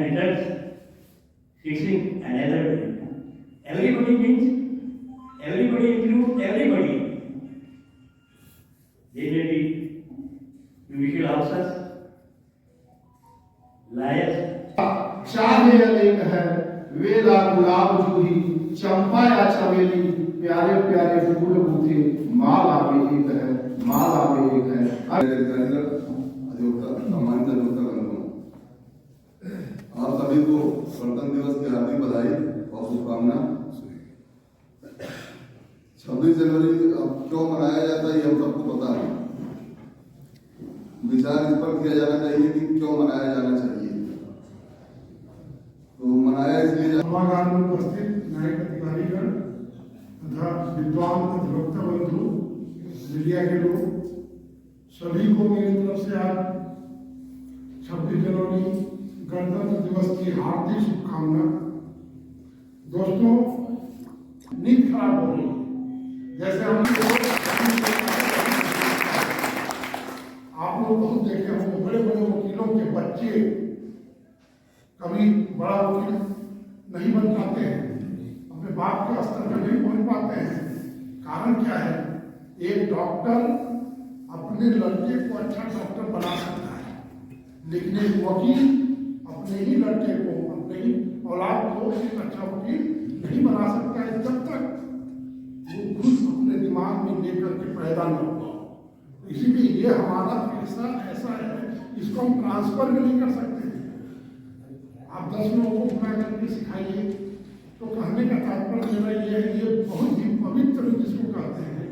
enters fixing another building. Everybody means everybody includes everybody. They may be judicial officers, lawyers. चाहे अनेक है वेला गुलाब जूही चंपा या चमेली प्यारे प्यारे फूल बूथे माला में एक है माला में एक है। सम्मानित अधिवक्ता बंधुओं, आप सभी को गणतंत्र दिवस की हार्दिक बधाई और शुभकामना। 26 जनवरी अब क्यों मनाया जाता है ये हम सबको पता है। विचार इस पर किया जाना चाहिए कि क्यों मनाया जाना चाहिए। तो मनाया इसलिए सभागार में उपस्थित न्यायिक अधिकारीगण तथा विद्वान अधिवक्ता बंधु, मीडिया के लोग, सभी को मेरी तरफ से आज 26 जनवरी गणतंत्र दिवस की हार्दिक शुभकामना। दोस्तों, नींद खराब हो रही है, जैसे हम आप लोग बहुत देखे होंगे, बड़े बड़े वकीलों के बच्चे कभी बड़ा वकील नहीं बन पाते हैं, अपने बाप के स्तर पर नहीं पहुंच पाते हैं। कारण क्या है? एक डॉक्टर अपने लड़के को अच्छा डॉक्टर बना सकता है, लेकिन एक वकील अपने ही लड़के को, अपने ही औलाद को एक अच्छा वकील नहीं बना सकता है जब तक वो खुद अपने दिमाग में लेकर के पैदा न हो। इसीलिए ये हमारा पेशा ऐसा है, इसको हम ट्रांसफर भी नहीं कर सकते। आप 10 लोगों को बुला करके सिखाइए, तो कहने का तात्पर्य मेरा ये है, ये बहुत ही पवित्र जिसको कहते हैं,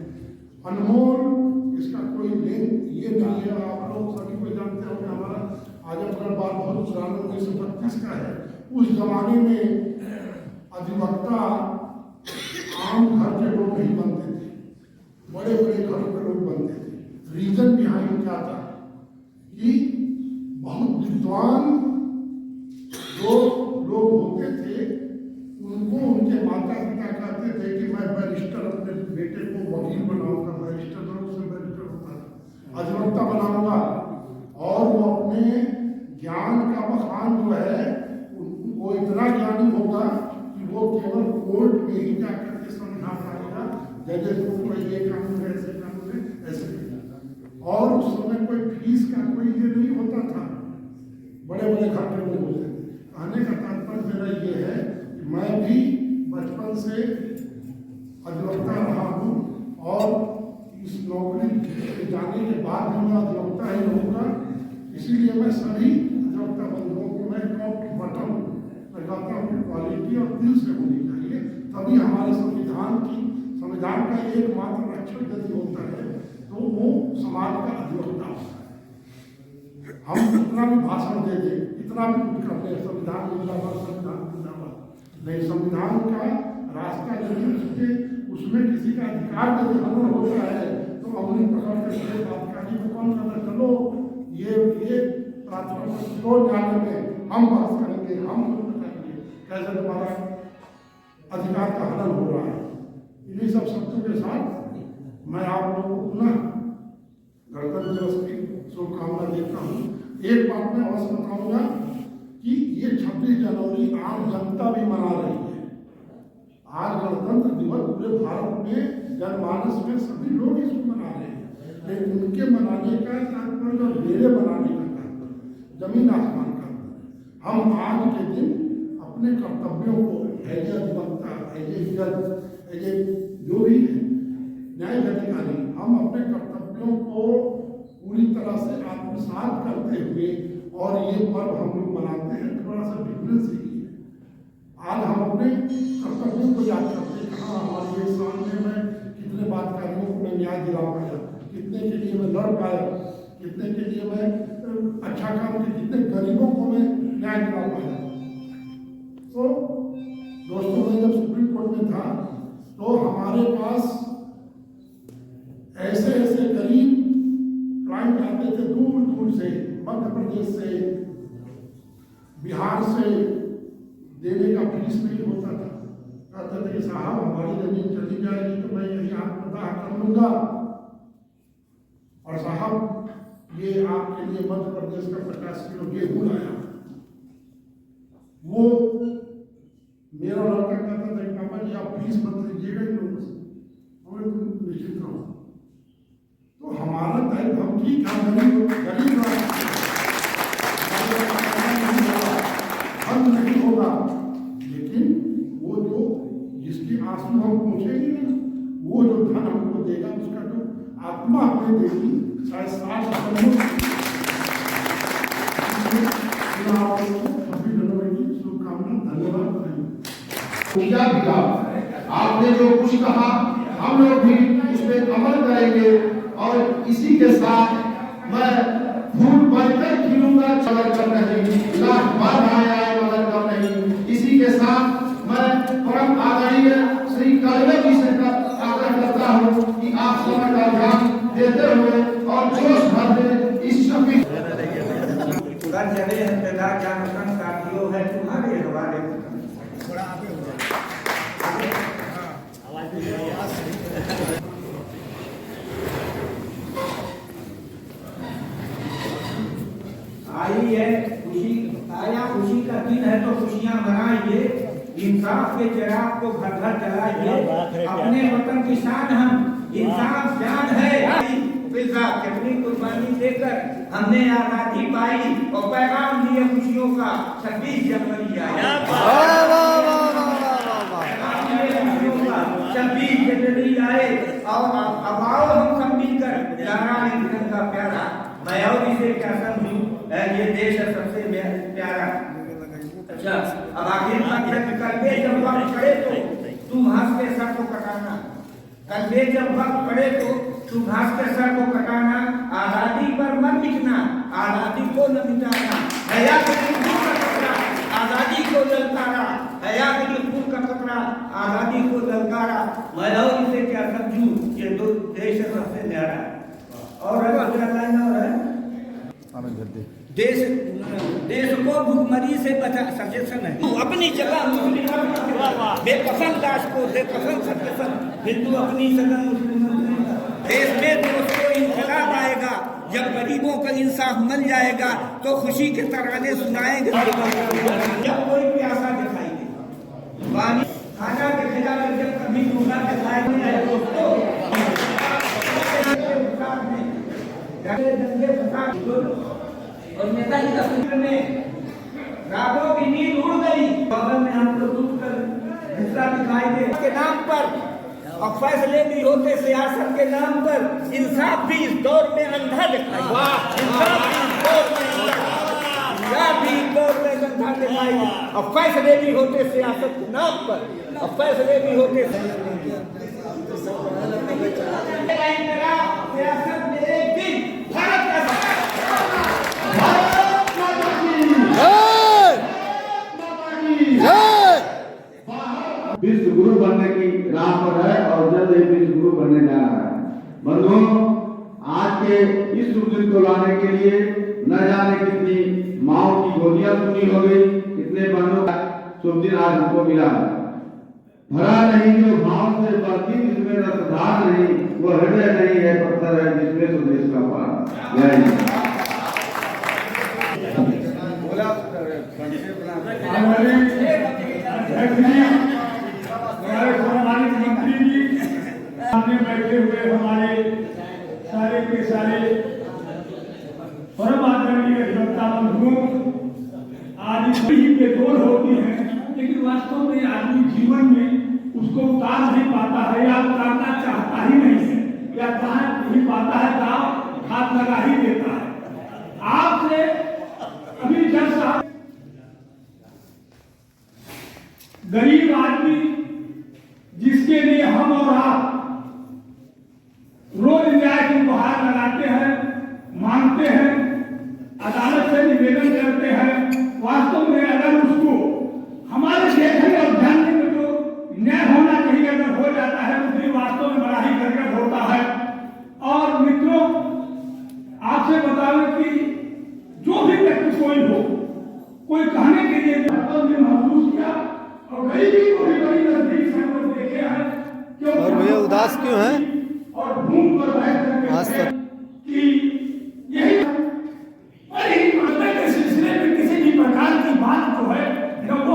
अनमोल, इसका कोई लेन ये नहीं है। आप लोग सभी को जानते हो कि हमारा आजमगढ़ बार बहुत पुराना 1932 का है। उस जमाने में अधिवक्ता आम घर के लोग नहीं बनते थे, बड़े बड़े घरों के लोग बनते थे। रीजन बिहाइंड क्या था कि बहुत विद्वान जो लोग होते थे उनको उनके माता पिता कहते थे कि मैं बैरिस्टर अपने बेटे को वकील बनाऊंगा, बैरिस्टर से बैरिस्टर होता था, अधिवक्ता बनाऊंगा। और वो अपने ज्ञान का बखान जो है वो इतना ज्ञानी होगा कि वो केवल कोर्ट में ही जाकर के समझा पाएगा, जजेस को ये कानून है, ऐसे कानून है, ऐसे। और उस समय कोई फीस का कोई ये नहीं होता था, बड़े बड़े घर के लोग होते थे। कहने का तात्पर्य मेरा ये है कि मैं भी बचपन से अधिवक्ता रहा हूँ और इस नौकरी के जाने के बाद भी मैं अधिवक्ता ही रहूँगा। इसीलिए मैं सभी अधिवक्ता बंधुओं को मैं टॉप बटन लगाता हूँ कि क्वालिटी और दिल से होनी चाहिए, तभी हमारे संविधान का एकमात्र रक्षक यदि होता है तो वो समाज का अधिवक्ता होता है। हम कितना भी भाषण दे दें, कितना भी कुछ करते हैं, संविधान जिंदाबाद, संविधान जिंदाबाद नहीं। संविधान का रास्ता यदि उसमें किसी का अधिकार यदि हनन होता है तो अमली पकड़ के अधिकारी को कौन करना, चलो ये प्राथमिक न्यायालय में हम बहस करेंगे, हम बताएंगे कैसे तुम्हारा अधिकार का हनन हो रहा है। इन्हीं सब शब्दों के साथ मैं आप लोगों को पुनः गणतंत्र दिवस की शुभकामना देता हूँ। एक बात मैं अवश्य बताऊंगा कि ये 26 जनवरी आम जनता भी मना रही है। आज गणतंत्र दिवस पूरे भारत में जनमानस में सभी लोग इसको मना रहे हैं, लेकिन उनके मनाने का तात्पर्य और मेरे मनाने का तात्पर्य जमीन आसमान का। हम आज के दिन अपने कर्तव्यों को एज अधिवक्ता, एज जज, एज जो भी है न्यायिक अधिकारी, हम अपने कर्तव्यों को पूरी तरह से आत्मसात करते हुए और ये पर्व हम लोग मनाते हैं। थोड़ा सा डिफरेंस यही है, आज हम अपने कर्तव्यों को याद करते हैं। हाँ, हमारे एक साल में मैं कितने बातकारियों को मैं न्याय दिला पाया, कितने के लिए मैं लड़ पाया, कितने के लिए मैं अच्छा काम किया, कितने गरीबों को मैं न्याय दिला पाया। तो दोस्तों, मैं जब सुप्रीम कोर्ट में था तो हमारे पास ऐसे ऐसे गरीब क्लाइंट आते थे दूर दूर से, मध्य प्रदेश से, बिहार से, देने का फीस नहीं होता था। कहते थे कि साहब हमारी जमीन चली जाएगी तो मैं यही आपको दाह कर लूंगा, और साहब ये आपके लिए मध्य प्रदेश का 50 किलो गेहूं लाया। वो मेरा लड़का कहता था कि पापा जी आप फीस मत लीजिएगा इन लोगों से, हमें तुम निश्चित रहो। तो हमारा तय हम ठीक है, गरीब हल नहीं होगा, लेकिन वो जो जिसकी आंसू हम पूछेंगे ना, वो जो धन हमको देगा उसका जो आत्मा हमें देगी, शायद 26 जनवरी की शुभकामना, धन्यवाद। आपने जो कुछ कहा हम लोग भी उस पर अमल करेंगे और इसी के साथ मैं फूल बनकर खिलूंगा चलर कर नहीं, लाख बार आया मगर कर नहीं। इसी के साथ मैं परम आदरणीय श्री कलवे जी से आग्रह करता हूँ कि आप समय का ध्यान देते हुए और जोश भर दे इस शक्ति साथियों है तुम्हारे हवाले। आई है खुशी, आया खुशी का दिन है तो खुशियां मनाइए, इंसाफ के चिराग को घर घर जलाइए, अपने वतन की शान हम इंसाफ जान है। कितनी कुर्बानी देकर हमने आजादी पाई और पैगाम दिए खुशियों का 26 जनवरी आया। 26 जनवरी आए और अब आओ हम सब मिलकर लहराएं तिरंगा प्यारा। मैं और इसे क्या समझूं, ये देश है सबसे प्यारा। अच्छा अब आखिर कलबे जब वक्त पड़े तो तुम हंस के सर को कटाना, कलबे जब वक्त पड़े तो तुम हंस के सर को कटाना, आजादी पर मत लिखना, आजादी को न मिटाना, हया के लिए खून का कतरा आजादी को ललकारा, हया के लिए खून का कतरा आजादी को ललकारा। मैं और इसे क्या समझूं, ये दो देश है सबसे न्यारा। और देश को भुखमरी से बचा सजेशन है, अपनी जगह मुस्लिम बेपसंद दास को बेपसंद सजेशन, हिंदू अपनी जगह मुस्लिम। देश में दोस्तों इंकलाब आएगा जब गरीबों का इंसाफ मिल जाएगा तो खुशी के तराने सुनाएंगे। जब कोई प्यासा दिखाई दे पानी खाना के खिलाफ जब कभी भूखा दिखाई नहीं है दोस्तों, और नेताजी का फिक्र में रातों की नींद उड़ गई, बगल में हमको डूब कर हिस्सा दिखाई दे के नाम पर और फैसले भी होते सियासत के नाम पर, इंसाफ भी इस दौर में अंधा दिखाई दे, इंसाफ भी इस दौर में अंधा दिखाई दे, और फैसले भी होते सियासत के नाम पर, और फैसले भी होते सियासत में एक दिन भारत का विश्व गुरु बनने की राह पर है और जल्द ही विश्व गुरु बनने जा रहा है। बंधुओं, आज के इस शुभ दिन को लाने के लिए न जाने कितनी माओ की गोलियां सुनी हो गई, कितने बहनों का शुभ दिन आज हमको मिला। भरा नहीं जो भाव से बढ़ती, जिसमें रसधार नहीं, वो हृदय नहीं है पत्थर है जिसमें स्वदेश का पार। जय हिंद। हमारे सम्मानित मंत्री जी सामने बैठे हुए हमारे सारे के सारे परम आदरणीय जनता बंधुओं, आज ही बेदोल होती हैं, लेकिन वास्तव में आदमी जीवन में उसको उतार नहीं पाता है या उतारना चाहता ही नहीं है, या कहा नहीं पाता है, दाव हाथ लगा ही देता है। आपसे अभी जब साहब गरीब आदमी जिसके लिए हम और आप रोज न्याय की गुहार लगाते हैं, मांगते हैं, अदालत से निवेदन करते हैं, वास्तव में अगर उसको हमारे देखने और जानने में जो न्याय होना चाहिए अगर हो जाता है तो फिर वास्तव में बड़ा ही गर्व होता है। और मित्रों, आपसे बताओ कि जो भी व्यक्ति कोई हो, कोई कहने के लिए महसूस किया और गरीबी को भी बड़ी नजदीक से हम लोग देखे हैं। और भैया उदास क्यों हैं? और भूख पर बैठ आज तक कि यही के सिलसिले में किसी भी प्रकार की बात जो है वो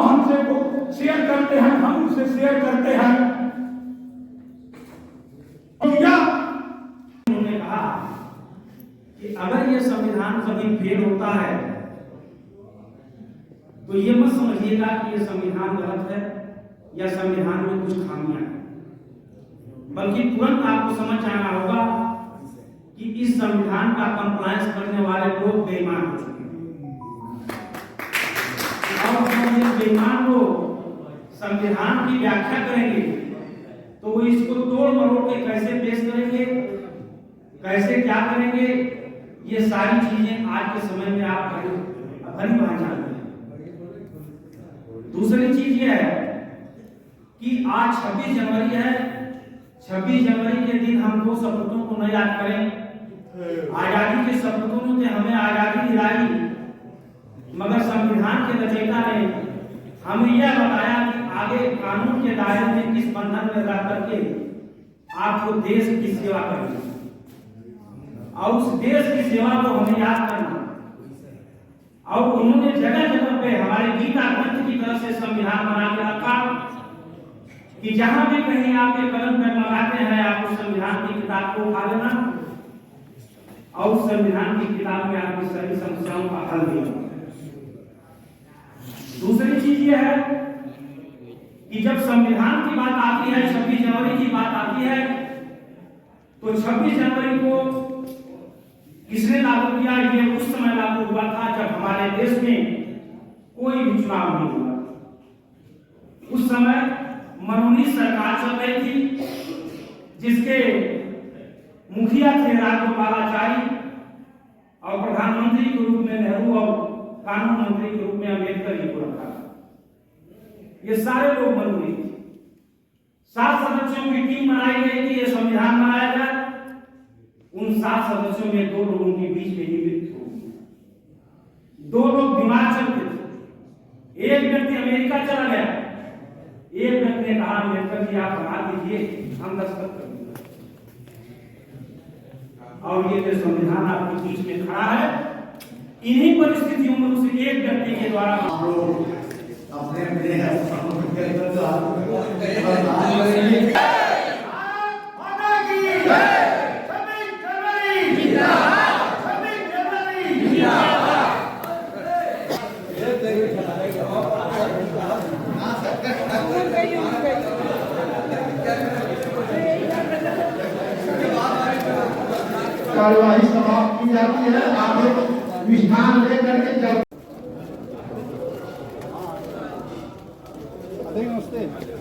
कि अगर ये संविधान कभी फेल होता है तो ये मत समझिएगा कि ये संविधान गलत है या संविधान में कुछ खामियां हैं, बल्कि तुरंत आपको समझ आना होगा कि इस संविधान का कंप्लायंस करने वाले लोग बेईमान हो चुके हैं। और जब ये बेईमान लोग संविधान की व्याख्या करेंगे तो वो इसको तोड़ मरोड़ के कैसे पेश करेंगे, कैसे क्या करेंगे, ये सारी चीजें आज के समय में आप भली भांति जानते हैं। दूसरी चीज ये है कि आज 26 जनवरी है। 26 जनवरी के दिन हम दो शपथों को न याद करें। आजादी के शपथों ने हमें आजादी दिलाई, मगर संविधान के रचयिता ने हमें यह बताया कि आगे कानून के दायरे में किस बंधन में रह करके आपको देश की सेवा करनी और उस देश की सेवा को हमें याद करना। और उन्होंने जगह जगह पे हमारे गीता ग्रंथ की तरह से संविधान बना के रखा कि जहां भी कहीं आप ये कलम पे लगाते हैं आप उस संविधान की किताब को उठा लेना और उस संविधान की किताब में आपकी सभी समस्याओं का हल देना। दूसरी चीज ये है कि जब संविधान की बात आती है, 26 जनवरी की बात आती है, तो 26 जनवरी को किसने लागू किया? ये उस समय लागू हुआ था जब हमारे देश में कोई भी चुनाव नहीं हुआ। उस समय मनमोहन सरकार चल रही थी, जिसके मुखिया थे राजगोपालाचारी और प्रधानमंत्री के रूप में नेहरू और कानून मंत्री के रूप में अम्बेडकर जी को रखा। ये सारे लोग मनमोहन थे। 7 सदस्यों की टीम बनाई गई थी, ये संविधान बनाया गया। उन 7 सदस्यों में 2 लोगों के बीच में ही मृत्यु हो गई। 2 लोग बीमार चल रहे थे। एक व्यक्ति अमेरिका चला गया, एक व्यक्ति ने कहा अम्बेडकर जी आप बना दीजिए, हम दस्तखत कर देंगे। और ये जो संविधान आपके बीच में खड़ा है, इन्हीं परिस्थितियों में उस एक व्यक्ति के द्वारा अपने कार्यवाही समाप्त की जाती है। आगे विधान लेकर के चल नमस्ते।